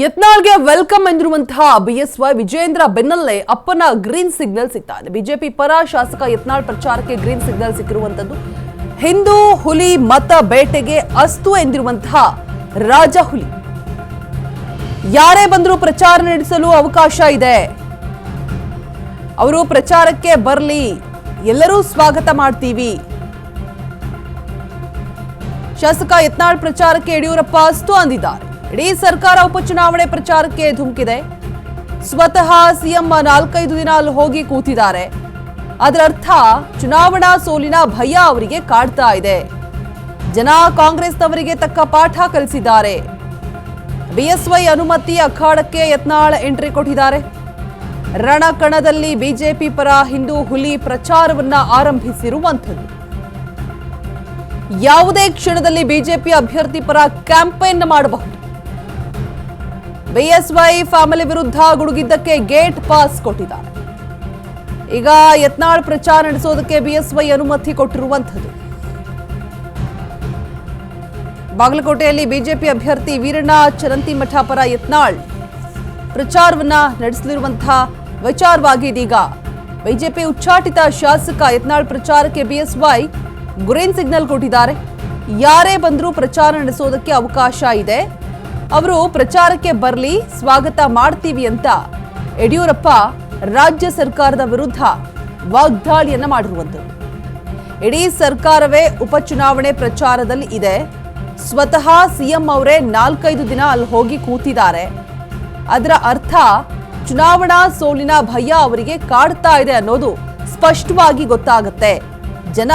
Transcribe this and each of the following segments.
ಯತ್ನಾಳ್ಗೆ welcome ಎಂದಿರುವಂತಹ BSY Vijendra ಬೆನ್ನಲ್ಲೇ ಅಪ್ಪನ green signal ಸಿಗ್ತಾ ಇದೆ. ಬಿಜೆಪಿ ಪರ ಶಾಸಕ ಯತ್ನಾಳ್ ಪ್ರಚಾರಕ್ಕೆ ಗ್ರೀನ್ ಸಿಗ್ನಲ್ ಸಿಕ್ಕಿರುವಂತದ್ದು. ಹಿಂದೂ ಹುಲಿ ಮತ ಬೇಟೆಗೆ ಅಸ್ತು ಎಂದಿರುವಂತಹ ರಾಜ ಹುಲಿ ಯಾರೇ ಬಂದರೂ ಪ್ರಚಾರ ನಡೆಸಲು ಅವಕಾಶ ಇದೆ. ಅವರು ಪ್ರಚಾರಕ್ಕೆ ಬರಲಿ, ಎಲ್ಲರೂ ಸ್ವಾಗತ ಮಾಡ್ತೀವಿ. ಶಾಸಕ ಯತ್ನಾಳ್ ಪ್ರಚಾರಕ್ಕೆ ಯಡಿಯೂರಪ್ಪ ಅಸ್ತು ಅಂದಿದ್ದಾರೆ. ಇಡೀ ಸರ್ಕಾರ ಉಪಚುನಾವಣೆ ಪ್ರಚಾರಕ್ಕೆ ಧುಮುಕಿದೆ. ಸ್ವತಃ ಸಿಎಂ 4-5 ದಿನ ಅಲ್ಲಿ ಹೋಗಿ ಕೂತಿದ್ದಾರೆ. ಅದರ ಅರ್ಥ ಚುನಾವಣಾ ಸೋಲಿನ ಭಯ ಅವರಿಗೆ ಕಾಡ್ತಾ ಇದೆ. ಜನ ಕಾಂಗ್ರೆಸ್ನವರಿಗೆ ತಕ್ಕ ಪಾಠ ಕಲಿಸಿದ್ದಾರೆ. ಬಿಎಸ್ವೈ ಅನುಮತಿ ಅಖಾಡಕ್ಕೆ ಯತ್ನಾಳ್ ಎಂಟ್ರಿ ಕೊಟ್ಟಿದ್ದಾರೆ. ರಣಕಣದಲ್ಲಿ ಬಿಜೆಪಿ ಪರ ಹಿಂದೂ ಹುಲಿ ಪ್ರಚಾರವನ್ನ ಆರಂಭಿಸಿರುವಂಥದ್ದು. ಯಾವುದೇ ಕ್ಷಣದಲ್ಲಿ ಬಿಜೆಪಿ ಅಭ್ಯರ್ಥಿ ಪರ ಕ್ಯಾಂಪೇನ್ ಮಾಡಬಹುದು. ಬಿಎಸ್ವೈ ಫ್ಯಾಮಿಲಿ ವಿರುದ್ಧ ಗುಡುಗಿದ್ದಕ್ಕೆ ಗೇಟ್ ಪಾಸ್ ಕೊಟ್ಟಿದ್ದಾರೆ. ಈಗ ಯತ್ನಾಳ್ ಪ್ರಚಾರ ನಡೆಸೋದಕ್ಕೆ ಬಿಎಸ್ವೈ ಅನುಮತಿ ಕೊಟ್ಟಿರುವಂಥದ್ದು. ಬಾಗಲಕೋಟೆಯಲ್ಲಿ ಬಿಜೆಪಿ ಅಭ್ಯರ್ಥಿ ವೀರಣ್ಣ ಚರಂತಿಮಠ ಪರ ಯತ್ನಾಳ್ ಪ್ರಚಾರವನ್ನ ನಡೆಸಲಿರುವಂತಹ ವಿಚಾರವಾಗಿ ಇದೀಗ ಬಿಜೆಪಿ ಉಚ್ಚಾಟಿತ ಶಾಸಕ ಯತ್ನಾಳ್ ಪ್ರಚಾರಕ್ಕೆ ಬಿಎಸ್ವೈ ಗ್ರೀನ್ ಸಿಗ್ನಲ್ ಕೊಟ್ಟಿದ್ದಾರೆ. ಯಾರೇ ಬಂದರೂ ಪ್ರಚಾರ ನಡೆಸೋದಕ್ಕೆ ಅವಕಾಶ ಇದೆ. ಅವರು ಪ್ರಚಾರಕ್ಕೆ ಬರಲಿ, ಸ್ವಾಗತ ಮಾಡ್ತೀವಿ ಅಂತ ಯಡಿಯೂರಪ್ಪ ರಾಜ್ಯ ಸರ್ಕಾರದ ವಿರುದ್ಧ ವಾಗ್ದಾಳಿಯನ್ನ ಮಾಡಿರುವಂಥದ್ದು. ಇಡೀ ಸರ್ಕಾರವೇ ಉಪಚುನಾವಣೆ ಪ್ರಚಾರದಲ್ಲಿ ಇದೆ. ಸ್ವತಃ ಸಿಎಂ ಅವರೇ 4-5 ದಿನ ಅಲ್ಲಿ ಹೋಗಿ ಕೂತಿದ್ದಾರೆ. ಅದರ ಅರ್ಥ ಚುನಾವಣಾ ಸೋಲಿನ ಭಯ ಅವರಿಗೆ ಕಾಡ್ತಾ ಇದೆ ಅನ್ನೋದು ಸ್ಪಷ್ಟವಾಗಿ ಗೊತ್ತಾಗುತ್ತೆ. ಜನ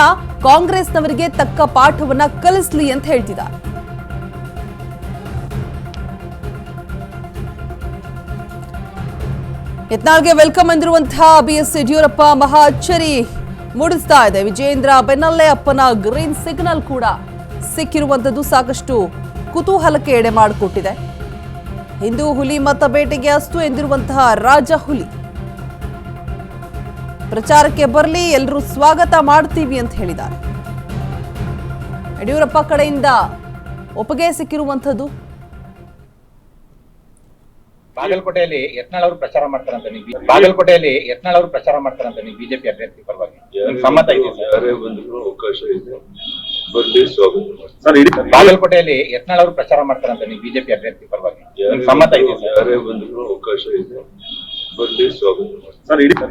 ಕಾಂಗ್ರೆಸ್ನವರಿಗೆ ತಕ್ಕ ಪಾಠವನ್ನ ಕಲಿಸ್ಲಿ ಅಂತ ಹೇಳ್ತಿದ್ದಾರೆ. ಯತ್ನಾಳ್ಗೆ ವೆಲ್ಕಮ್ ಎಂದಿರುವಂತಹ ಬಿಎಸ್ ಯಡಿಯೂರಪ್ಪ ಮಹಾ ಅಚ್ಚರಿ ಮೂಡಿಸ್ತಾ ಇದೆ. ವಿಜೇಂದ್ರ ಬೆನ್ನಲ್ಲೇ ಅಪ್ಪನ ಗ್ರೀನ್ ಸಿಗ್ನಲ್ ಕೂಡ ಸಿಕ್ಕಿರುವಂಥದ್ದು ಸಾಕಷ್ಟು ಕುತೂಹಲಕ್ಕೆ ಎಡೆ ಮಾಡಿಕೊಟ್ಟಿದೆ. ಹಿಂದೂ ಹುಲಿ ಮತ ಬೇಟೆಗೆ ಅಸ್ತು ಎಂದಿರುವಂತಹ ರಾಜ ಹುಲಿ ಪ್ರಚಾರಕ್ಕೆ ಬರಲಿ, ಎಲ್ಲರೂ ಸ್ವಾಗತ ಮಾಡ್ತೀವಿ ಅಂತ ಹೇಳಿದ್ದಾರೆ. ಯಡಿಯೂರಪ್ಪ ಕಡೆಯಿಂದ ಒಪ್ಪಿಗೆ ಸಿಕ್ಕಿರುವಂಥದ್ದು. ಬಾಗಲಕೋಟೆಯಲ್ಲಿ ಯತ್ನಾಳ್ ಅವರು ಪ್ರಚಾರ ಮಾಡ್ತಾರಂತ ನೀವು ಬಿಜೆಪಿ ಅಭ್ಯರ್ಥಿ ಪರವಾಗಿ ಸಮ್ಮತ ಇದೆ ಯಾರೇ ಬಂದ್ರು ಅವಕಾಶ ಇದೆ, ಬರ್ಲಿ ಸ್ವಾಗತ. ಬಾಗಲಕೋಟೆಯಲ್ಲಿ ಯತ್ನಾಳ್ ಅವರು ಪ್ರಚಾರ ಮಾಡ್ತಾರಂತ ನೀವು ಬಿಜೆಪಿ ಅಭ್ಯರ್ಥಿ ಪರವಾಗಿ ಸಮ್ಮತ ಇದೆ ಯಾರೇ ಬಂದ್ರು ಅವಕಾಶ ಇದೆ, ಬರ್ಲಿ ಸ್ವಾಗತ.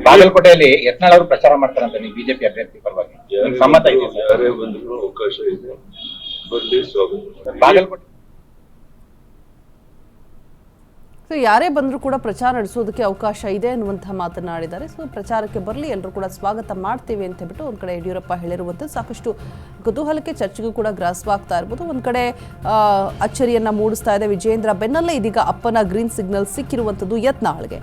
ಬಾಗಲಕೋಟೆಯಲ್ಲಿ ಯತ್ನಾಳ್ ಅವರು ಪ್ರಚಾರ ಮಾಡ್ತಾರಂತ ನೀವು ಬಿಜೆಪಿ ಅಭ್ಯರ್ಥಿ ಪರವಾಗಿ ಸಮ್ಮತ ಇದೆ ಯಾರೇ ಬಂದ್ರು ಅವಕಾಶ ಇದೆ, ಬರ್ಲಿ ಸ್ವಾಗತ. ಬಾಗಲಕೋಟೆ ಯಾರೇ ಬಂದರೂ ಕೂಡ ಪ್ರಚಾರ ನಡೆಸೋದಕ್ಕೆ ಅವಕಾಶ ಇದೆ ಅನ್ನುವಂತಹ ಮಾತನಾಡಿದ್ದಾರೆ. ಸೊ ಪ್ರಚಾರಕ್ಕೆ ಬರಲಿ, ಎಲ್ಲರೂ ಕೂಡ ಸ್ವಾಗತ ಮಾಡ್ತೀವಿ ಅಂತ ಹೇಳ್ಬಿಟ್ಟು ಒಂದು ಕಡೆ ಯಡಿಯೂರಪ್ಪ ಹೇಳಿರುವಂಥದ್ದು ಸಾಕಷ್ಟು ಕುತೂಹಲಕ್ಕೆ ಚರ್ಚೆಗೂ ಕೂಡ ಗ್ರಾಸವಾಗ್ತಾ ಇರ್ಬೋದು. ಒಂದು ಕಡೆ ಅಚ್ಚರಿಯನ್ನ ಮೂಡಿಸ್ತಾ ಇದೆ. ವಿಜೇಂದ್ರ ಬೆನ್ನಲ್ಲೇ ಇದೀಗ ಅಪ್ಪನ ಗ್ರೀನ್ ಸಿಗ್ನಲ್ ಸಿಕ್ಕಿರುವಂಥದ್ದು ಯತ್ನಾಳ್ಗೆ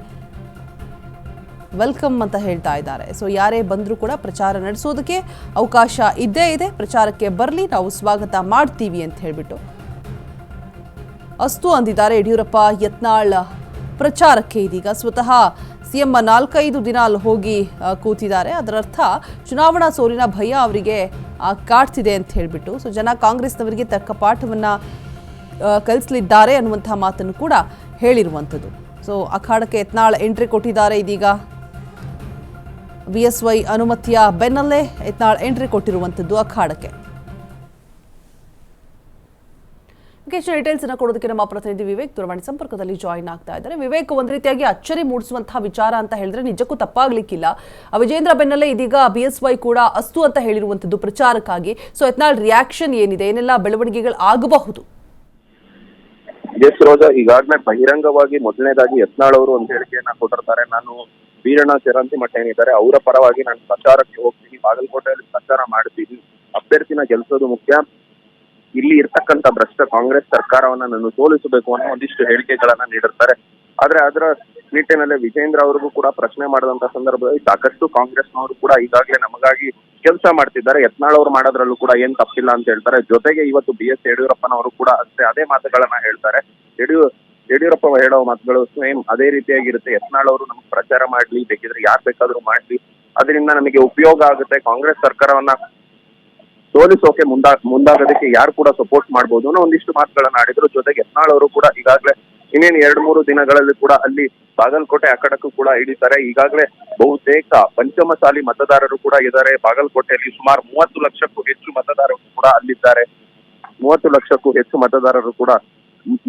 ವೆಲ್ಕಮ್ ಅಂತ ಹೇಳ್ತಾ ಇದ್ದಾರೆ. ಸೊ ಯಾರೇ ಬಂದರೂ ಕೂಡ ಪ್ರಚಾರ ನಡೆಸೋದಕ್ಕೆ ಅವಕಾಶ ಇದ್ದೇ ಇದೆ. ಪ್ರಚಾರಕ್ಕೆ ಬರಲಿ, ನಾವು ಸ್ವಾಗತ ಮಾಡ್ತೀವಿ ಅಂತ ಹೇಳ್ಬಿಟ್ಟು ಅಸ್ತು ಅಂದಿದ್ದಾರೆ ಯಡಿಯೂರಪ್ಪ. ಯತ್ನಾಳ್ ಪ್ರಚಾರಕ್ಕೆ ಇದೀಗ ಸ್ವತಃ ಸಿಎಂ 4-5 ದಿನ ಅಲ್ಲಿ ಹೋಗಿ ಕೂತಿದ್ದಾರೆ. ಅದರರ್ಥ ಚುನಾವಣಾ ಸೋಲಿನ ಭಯ ಅವರಿಗೆ ಕಾಡ್ತಿದೆ ಅಂತ ಹೇಳ್ಬಿಟ್ಟು ಸೊ ಜನ ಕಾಂಗ್ರೆಸ್ನವರಿಗೆ ತಕ್ಕ ಪಾಠವನ್ನ ಕಲಿಸಲಿದ್ದಾರೆ ಅನ್ನುವಂತಹ ಮಾತನ್ನು ಕೂಡ ಹೇಳಿರುವಂಥದ್ದು. ಸೊ ಅಖಾಡಕ್ಕೆ ಯತ್ನಾಳ್ ಎಂಟ್ರಿ ಕೊಟ್ಟಿದ್ದಾರೆ. ಇದೀಗ ಬಿಎಸ್ವೈ ಅನುಮತಿಯ ಬೆನ್ನಲ್ಲೇ ಯತ್ನಾಳ್ ಎಂಟ್ರಿ ಕೊಟ್ಟಿರುವಂಥದ್ದು ಅಖಾಡಕ್ಕೆ. ಡೀಟೇಲ್ಸ್ ಅನ್ನು ಕೊಡೋದಕ್ಕೆ ನಮ್ಮ ಪ್ರತಿನಿಧಿ ವಿವೇಕ್ ದೂರವಾಣಿ ಸಂಪರ್ಕದಲ್ಲಿ ಜಾಯಿನ್ ಆಗ್ತಾ ಇದ್ದಾರೆ. ವಿವೇಕ್, ಒಂದ್ ರೀತಿಯಾಗಿ ಅಚ್ಚರಿ ಮೂಡಿಸುವಂತಹ ವಿಚಾರ ಅಂತ ಹೇಳಿದ್ರೆ ನಿಜಕ್ಕೂ ತಪ್ಪಾಗ್ಲಿಕ್ಕಿಲ್ಲ. ವಿಜೇಂದ್ರ ಬೆನ್ನಲ್ಲೇ ಇದೀಗ ಬಿಎಸ್ವೈ ಕೂಡ ಅಸ್ತು ಅಂತ ಹೇಳಿರುವಂತದ್ದು ಪ್ರಚಾರಕ್ಕಾಗಿ. ಸೊ ಯತ್ನಾಳ್ ರಿಯಾಕ್ಷನ್ ಏನಿದೆ, ಏನೆಲ್ಲ ಬೆಳವಣಿಗೆಗಳು ಆಗಬಹುದು? ಎಸ್ ರೋಜಾ, ಈಗಾಗಲೇ ಬಹಿರಂಗವಾಗಿ ಮೊದಲನೇದಾಗಿ ಯತ್ನಾಳ್ ಅವರು ಒಂದು ಹೇಳಿಕೆಯನ್ನ ಕೊಟ್ಟಿರ್ತಾರೆ. ನಾನು ವೀರಣ್ಣ ಚರಂತಿಮಠ ಏನಿದ್ದಾರೆ ಅವರ ಪರವಾಗಿ ನಾನು ಪ್ರಚಾರಕ್ಕೆ ಹೋಗ್ತೀನಿ, ಬಾಗಲಕೋಟೆಯಲ್ಲಿ ಪ್ರಚಾರ ಮಾಡ್ತೀನಿ, ಅಭ್ಯರ್ಥಿನ ಗೆಲ್ಲಿಸೋದು ಮುಖ್ಯ, ಇಲ್ಲಿ ಇರ್ತಕ್ಕಂಥ ಭ್ರಷ್ಟ ಕಾಂಗ್ರೆಸ್ ಸರ್ಕಾರವನ್ನ ನಾನು ಸೋಲಿಸಬೇಕು ಅನ್ನೋ ಒಂದಿಷ್ಟು ಹೇಳಿಕೆಗಳನ್ನ ನೀಡಿರ್ತಾರೆ. ಆದ್ರೆ ಅದರ ನಿಟ್ಟಿನಲ್ಲಿ ವಿಜೇಂದ್ರ ಅವ್ರಿಗೂ ಕೂಡ ಪ್ರಶ್ನೆ ಮಾಡಿದಂತ ಸಂದರ್ಭದಲ್ಲಿ ಸಾಕಷ್ಟು ಕಾಂಗ್ರೆಸ್ನವರು ಕೂಡ ಈಗಾಗಲೇ ನಮಗಾಗಿ ಕೆಲಸ ಮಾಡ್ತಿದ್ದಾರೆ, ಯತ್ನಾಳ್ ಅವ್ರು ಮಾಡೋದ್ರಲ್ಲೂ ಕೂಡ ಏನ್ ತಪ್ಪಿಲ್ಲ ಅಂತ ಹೇಳ್ತಾರೆ. ಜೊತೆಗೆ ಇವತ್ತು BS ಯಡಿಯೂರಪ್ಪನವರು ಕೂಡ ಅದೇ ಮಾತುಗಳನ್ನ ಹೇಳ್ತಾರೆ. ಯಡಿಯೂರಪ್ಪ ಹೇಳೋ ಮಾತುಗಳು ಸೇಮ್ ಅದೇ ರೀತಿಯಾಗಿರುತ್ತೆ. ಯತ್ನಾಳ್ ಅವರು ನಮ್ಗೆ ಪ್ರಚಾರ ಮಾಡ್ಲಿ, ಬೇಕಿದ್ರೆ ಯಾರು ಬೇಕಾದ್ರೂ ಮಾಡ್ಲಿ, ಅದರಿಂದ ನಮಗೆ ಉಪಯೋಗ ಆಗುತ್ತೆ, ಕಾಂಗ್ರೆಸ್ ಸರ್ಕಾರವನ್ನ ಸೋಲಿಸೋಕೆ ಮುಂದಾಗೋದಕ್ಕೆ ಯಾರು ಕೂಡ ಸಪೋರ್ಟ್ ಮಾಡಬಹುದು ಅನ್ನೋ ಒಂದಿಷ್ಟು ಮಾತುಗಳನ್ನ ಆಡಿದ್ರು. ಜೊತೆಗೆ ಯತ್ನಾಳ್ ಅವರು ಕೂಡ ಈಗಾಗಲೇ ಇನ್ನೇನು 2-3 ದಿನಗಳಲ್ಲಿ ಕೂಡ ಅಲ್ಲಿ ಬಾಗಲಕೋಟೆ ಅಖಾಡಕ್ಕೂ ಕೂಡ ಹಿಡಿತಾರೆ. ಈಗಾಗಲೇ ಬಹುತೇಕ ಪಂಚಮಸಾಲಿ ಮತದಾರರು ಕೂಡ ಇದ್ದಾರೆ ಬಾಗಲಕೋಟೆಯಲ್ಲಿ. ಸುಮಾರು 30 ಲಕ್ಷಕ್ಕೂ ಹೆಚ್ಚು ಮತದಾರರು ಕೂಡ ಅಲ್ಲಿದ್ದಾರೆ. 30 ಲಕ್ಷಕ್ಕೂ ಹೆಚ್ಚು ಮತದಾರರು ಕೂಡ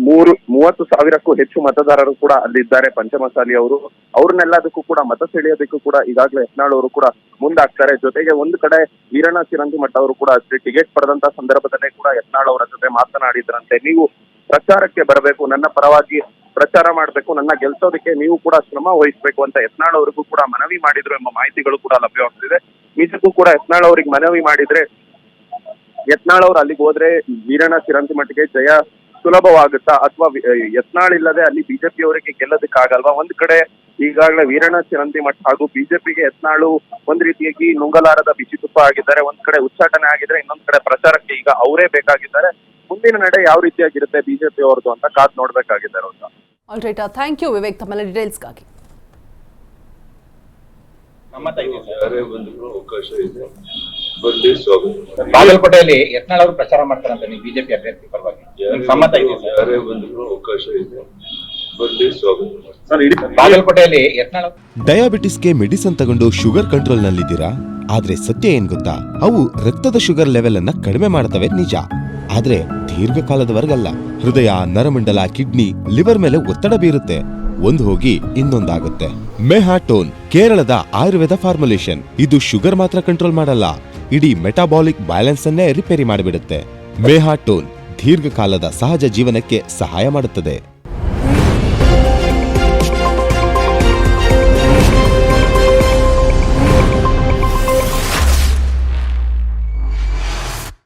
30,000ಕ್ಕೂ ಹೆಚ್ಚು ಮತದಾರರು ಕೂಡ ಅಲ್ಲಿದ್ದಾರೆ ಪಂಚಮಸಾಲಿ ಅವರು. ಅವ್ರನ್ನೆಲ್ಲದಕ್ಕೂ ಕೂಡ ಮತ ಸೆಳೆಯೋದಕ್ಕೂ ಕೂಡ ಈಗಾಗಲೇ ಯತ್ನಾಳ್ ಅವರು ಕೂಡ ಮುಂದಾಗ್ತಾರೆ. ಜೊತೆಗೆ ಒಂದು ಕಡೆ ವೀರಣ್ಣ ಚಿರಂತಿಮಠ ಅವರು ಕೂಡ ಅಷ್ಟೇ ಟಿಕೆಟ್ ಪಡೆದಂತ ಸಂದರ್ಭದಲ್ಲೇ ಕೂಡ ಯತ್ನಾಳ್ ಅವರ ಜೊತೆ ಮಾತನಾಡಿದ್ರಂತೆ. ನೀವು ಪ್ರಚಾರಕ್ಕೆ ಬರಬೇಕು, ನನ್ನ ಪರವಾಗಿ ಪ್ರಚಾರ ಮಾಡಬೇಕು, ನನ್ನ ಗೆಲ್ಸೋದಕ್ಕೆ ನೀವು ಕೂಡ ಶ್ರಮ ವಹಿಸಬೇಕು ಅಂತ ಯತ್ನಾಳ್ ಅವರಿಗೂ ಕೂಡ ಮನವಿ ಮಾಡಿದ್ರು ಎಂಬ ಮಾಹಿತಿಗಳು ಕೂಡ ಲಭ್ಯವಾಗ್ತಿದೆ. ನಿಜಕ್ಕೂ ಕೂಡ ಯತ್ನಾಳ್ ಅವ್ರಿಗೆ ಮನವಿ ಮಾಡಿದ್ರೆ ಯತ್ನಾಳ್ ಅವ್ರು ಅಲ್ಲಿಗೆ ಹೋದ್ರೆ ವೀರಣ್ಣ ಚಿರಂತಿಮಠಗೆ ಜಯ ಸುಲಭವಾಗುತ್ತಾ ಅಥವಾ ಯತ್ನಾಳ್ ಇಲ್ಲದೆ ಅಲ್ಲಿ ಬಿಜೆಪಿ ಅವರಿಗೆ ಗೆಲ್ಲೋದಕ್ಕಾಗಲ್ವಾ? ಒಂದ್ ಕಡೆ ಈಗಾಗಲೇ ವೀರಣ್ಣ ಚಿರಂತಿಮಠ ಹಾಗೂ ಬಿಜೆಪಿಗೆ ಯತ್ನಾಳು ಒಂದ್ ರೀತಿಯಾಗಿ ನುಂಗಲಾರದ ಬಿಸಿ ತುಪ್ಪ ಆಗಿದ್ದಾರೆ. ಒಂದ್ ಕಡೆ ಉಚ್ಚಾಟನೆ ಆಗಿದ್ರೆ, ಇನ್ನೊಂದ್ ಕಡೆ ಪ್ರಚಾರಕ್ಕೆ ಈಗ ಅವರೇ ಬೇಕಾಗಿದ್ದಾರೆ. ಮುಂದಿನ ನಡೆ ಯಾವ ರೀತಿಯಾಗಿರುತ್ತೆ ಬಿಜೆಪಿ ಅವ್ರದ್ದು ಅಂತ ಕಾದ್ ನೋಡ್ಬೇಕಾಗಿದ್ದಾರೆ ಅಂತ. All right, thank you Vivek ತಮ್ಮೆಲ್ಲ ಡೀಟೇಲ್ಸ್ಗಾಗಿ. ಯಾರೇ ಬಂದ್ರು ಅವಕಾಶ ಇದೆ, ಬಂದೇ ಸ್ವಾಗತ. ಬಾಗಲಕೋಟೆಯಲ್ಲಿ ಯತ್ನಾಳ್ ಅವರು ಪ್ರಚಾರ ಮಾಡ್ತಾರಂತ ನೀವು ಬಿಜೆಪಿ ಅಭ್ಯರ್ಥಿ ಪರವಾಗಿ ಸಮ್ಮತ ಇದೆ? ಯಾರೇ ಬಂದ್ರು ಅವಕಾಶ ಇದೆ, ಬಂದೇ ಸ್ವಾಗತ. ಬಾಗಲಕೋಟೆಯಲ್ಲಿ ಯತ್ನಾಳ್ ಡಯಾಬಿಟಿಸ್ಗೆ ಮೆಡಿಸಿನ್ ತಗೊಂಡು ಶುಗರ್ ಕಂಟ್ರೋಲ್ ನಲ್ಲಿದ್ದೀರಾ? ಆದ್ರೆ ಸತ್ಯ ಏನ್ ಗೊತ್ತಾ, ಅವು ರಕ್ತದ ಶುಗರ್ ಲೆವೆಲ್ ಅನ್ನ ಕಡಿಮೆ ಮಾಡ್ತವೆ ನಿಜ, ಆದ್ರೆ ದೀರ್ಘಕಾಲದವರೆಗಲ್ಲ. ಹೃದಯ, ನರಮಂಡಲ, ಕಿಡ್ನಿ, ಲಿವರ್ ಮೇಲೆ ಒತ್ತಡ ಬೀರುತ್ತೆ. ಒಂದ್ ಹೋಗಿ ಇನ್ನೊಂದಾಗುತ್ತೆ. ಮೆಹಾಟೋನ್ ಕೇರಳದ ಆಯುರ್ವೇದ ಫಾರ್ಮುಲೇಷನ್. ಇದು ಶುಗರ್ ಮಾತ್ರ ಕಂಟ್ರೋಲ್ ಮಾಡಲ್ಲ, ಇಡೀ ಮೆಟಾಬಾಲಿಕ್ ಬ್ಯಾಲೆನ್ಸ್ ಅನ್ನೇ ರಿಪೇರಿ ಮಾಡಿಬಿಡುತ್ತೆ. ಮೆಹಾಟೋನ್ ದೀರ್ಘಕಾಲದ ಸಹಜ ಜೀವನಕ್ಕೆ ಸಹಾಯ ಮಾಡುತ್ತದೆ.